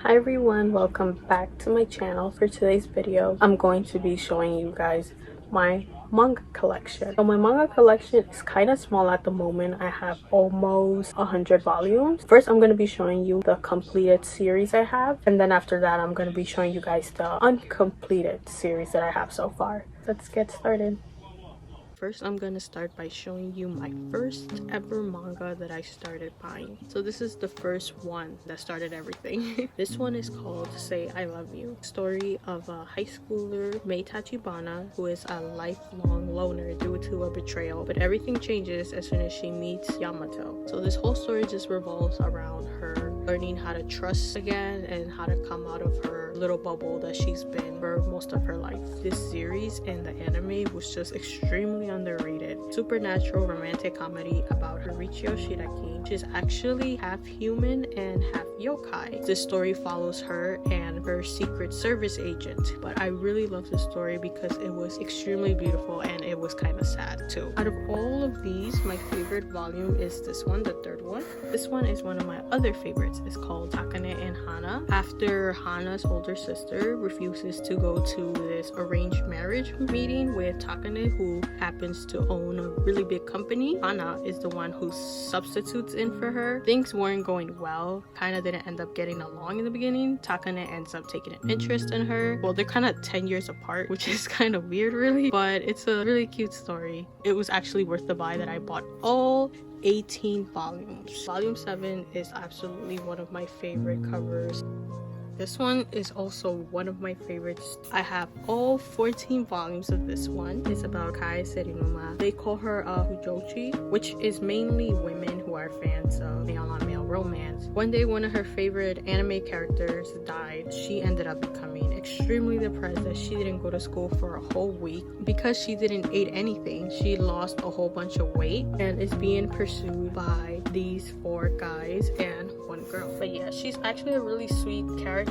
Hi everyone, welcome back to my channel. For today's video, I'm going to be showing you guys my manga collection. So my manga collection is kind of small at the moment. I have almost 100 volumes. First, I'm going to be showing you the completed series I have, and then after that, I'm going to be showing you guys the uncompleted series that I have so far. Let's get started. First, I'm gonna start by showing you my first ever manga that I started buying. So this is the first one that started everything. This one is called Say I Love You. Story of a high schooler, Mei Tachibana, who is a lifelong loner due to a betrayal. But everything changes as soon as she meets Yamato. So this whole story just revolves around her learning how to trust again and how to come out of her little bubble that she's been for most of her life. This series and the anime was just extremely underrated. Supernatural romantic comedy about Horichio Shiraki. She's actually half human and half yokai. This story follows her and her secret service agent, but I really love this story because it was extremely beautiful and it was kind of sad too. Out of all of these, my favorite volume is this one, the third one. This one is one of my other favorites. It's called Takane and Hana. After Hana's older sister refuses to go to this arranged marriage meeting with Takane, who happens to own a really big company, Hana is the one who substitutes in for her. Things weren't going well, kind of didn't end up getting along in the beginning. Takane ends up taking an interest in her. Well, they're kind of 10 years apart, which is kind of weird really, but it's a really cute story. It was actually worth the buy that I bought all 18 volumes. Volume 7 is absolutely one of my favorite covers. This one is also one of my favorites. I have all 14 volumes of this one. It's about Kai Serinuma. They call her a Hujochi, which is mainly women who are fans of male-on-male romance. One day, one of her favorite anime characters died. She ended up becoming extremely depressed that she didn't go to school for a whole week. Because she didn't eat anything, she lost a whole bunch of weight and is being pursued by these 4 guys and 1 girl. But yeah, she's actually a really sweet character.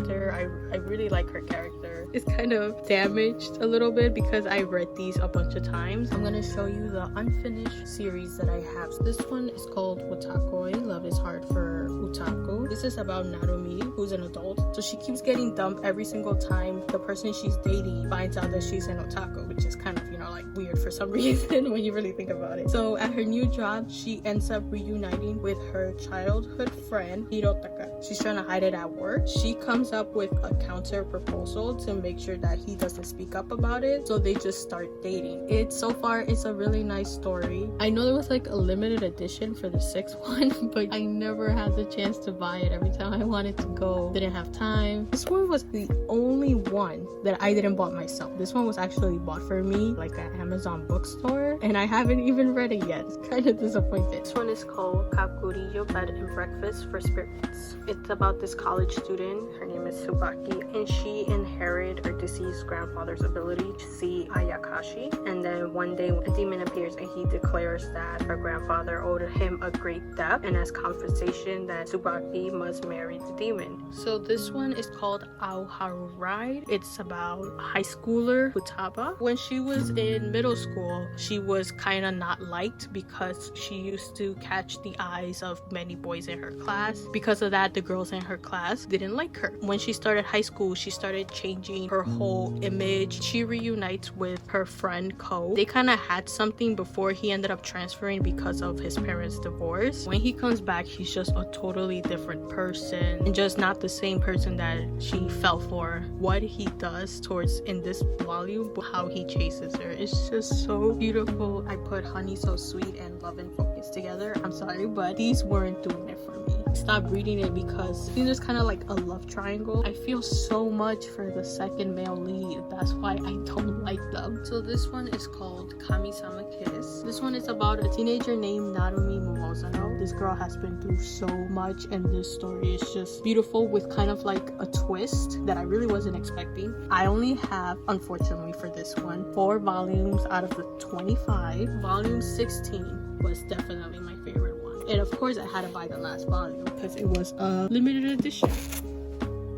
I really like her character. It's kind of damaged a little bit because I read these a bunch of times. I'm gonna show you the unfinished series that I have. This one is called Otakoi, Love is Hard for Utaku. This is about Narumi, who's an adult. So she keeps getting dumped every single time the person she's dating finds out that she's an otaku, which is kind of, like weird for some reason when you really think about it. So at her new job, she ends up reuniting with her childhood friend, Hirotaka. She's trying to hide it at work. She comes up with a counter proposal to make sure that he doesn't speak up about it, so they just start dating. So far it's a really nice story. I know there was like a limited edition for the 6th one, but I never had the chance to buy it. Every time I wanted to go, didn't have time. This one was the only one that I didn't bought myself. This one was actually bought for me like at Amazon bookstore, and I haven't even read it yet. It's kind of disappointed. This one is called Kakurillo Bed and Breakfast for Spirits. It's about this college student. Her name is Tsubaki, and she inherited her deceased grandfather's ability to see Ayakashi. And then one day a demon appears and he declares that her grandfather owed him a great debt, and as compensation that Tsubaki must marry the demon. So this one is called Aoharu Ride. It's about a high schooler Futaba. When she was in middle school, she was kind of not liked because she used to catch the eyes of many boys in her class. Because of that, the girls in her class didn't like her. When she started high school, she started changing her whole image. She reunites with her friend Ko. They kind of had something before he ended up transferring because of his parents' divorce. When he comes back, he's just a totally different person and just not the same person that she fell for. What he does towards in this volume, how he chases her, it's just so beautiful. I put Honey So Sweet and Love and Focus together. I'm sorry, but these weren't doing it for me. I stopped reading it because there's kind of like a love triangle. I feel so much for the second male lead. That's why I don't like them. So this one is called Kami-sama Kiss. This one is about a teenager named Narumi Momozano. This girl has been through so much, and this story is just beautiful with kind of like a twist that I really wasn't expecting. I only have, unfortunately for this one, 4 volumes out of the 25. Volume 16 was definitely my favorite one. And of course I had to buy the last volume because it was a limited edition.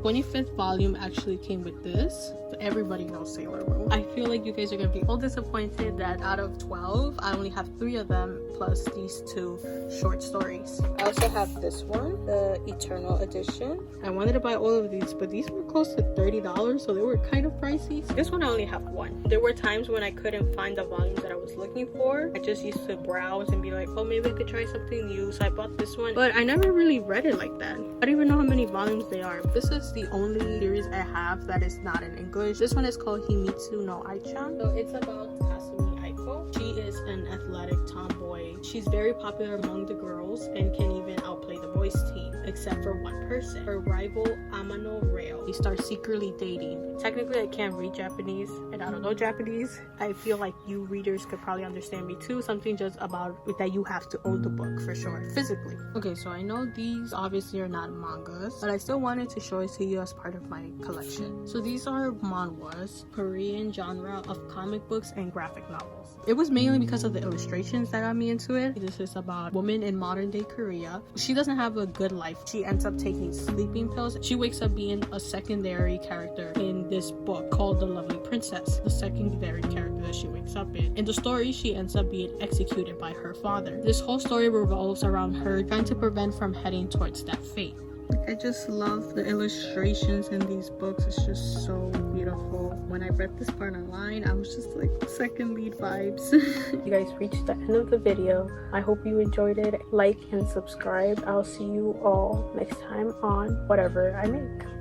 25th volume actually came with this, the everybody knows Sailor Moon. I feel like you guys are gonna be all disappointed that out of 12 I only have 3 of them plus these 2 short stories. I also have this one, the Eternal edition. I wanted to buy all of these, but these were close to $30, so they were kind of pricey. This one I only have 1. There were times when I couldn't find the volumes that I was looking for. I just used to browse and be like, oh, maybe I could try something new, so I bought this one, but I never really read it like that. I don't even know how many volumes they are. This is the only series I have that is not in English. This one is called Himitsu no Aichan. So it's about Kasumi Aiko. She is an athletic tomboy. She's very popular among the girls and can even outplay the boys team, except for one person, her rival Amano Reo. They start secretly dating. Technically I can't read Japanese and I don't know Japanese. I feel like you readers could probably understand me too. Something just about it that you have to own the book for sure, physically. Okay, so I know these obviously are not mangas, but I still wanted to show it to you as part of my collection. So these are manhwas, Korean genre of comic books and graphic novels. It was mainly because of the illustrations that got me into it. This is about a woman in modern day Korea. She doesn't have a good life. She ends up taking sleeping pills. She wakes up being a secondary character in this book called The Lovely Princess, the secondary character that she wakes up in. In the story, she ends up being executed by her father. This whole story revolves around her trying to prevent from heading towards that fate. I just love the illustrations in these books. It's just so beautiful. When I read this part online, I was just like second lead vibes. You guys reached the end of the video. I hope you enjoyed it. Like and subscribe. I'll see you all next time on whatever I make.